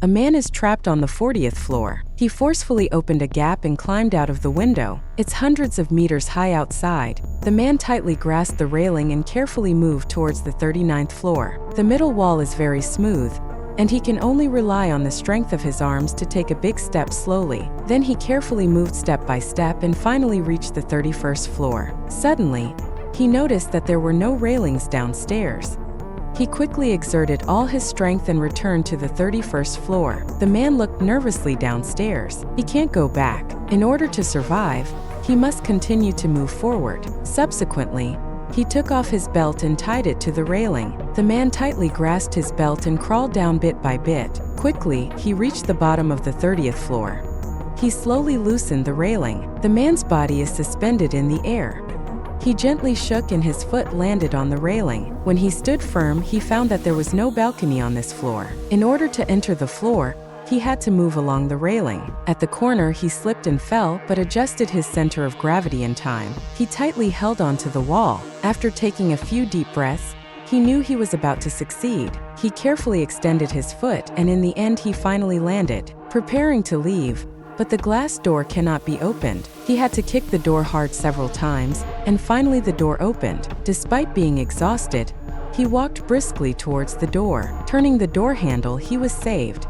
A man is trapped on the 40th floor. He forcefully opened a gap and climbed out of the window. It's hundreds of meters high outside. The man tightly grasped the railing and carefully moved towards the 39th floor. The middle wall is very smooth, and he can only rely on the strength of his arms to take a big step slowly. Then he carefully moved step by step and finally reached the 31st floor. Suddenly, he noticed that there were no railings downstairs. He quickly exerted all his strength and returned to the 31st floor. The man looked nervously downstairs. He can't go back. In order to survive, he must continue to move forward. Subsequently, he took off his belt and tied it to the railing. The man tightly grasped his belt and crawled down bit by bit. Quickly, he reached the bottom of the 30th floor. He slowly loosened the railing. The man's body is suspended in the air. He gently shook and his foot landed on the railing. When he stood firm, he found that there was no balcony on this floor. In order to enter the floor, he had to move along the railing. At the corner, he slipped and fell, but adjusted his center of gravity in time. He tightly held onto the wall. After taking a few deep breaths, he knew he was about to succeed. He carefully extended his foot, and in the end, he finally landed, preparing to leave. But the glass door cannot be opened. He had to kick the door hard several times, and finally the door opened. Despite being exhausted, he walked briskly towards the door. Turning the door handle, he was saved.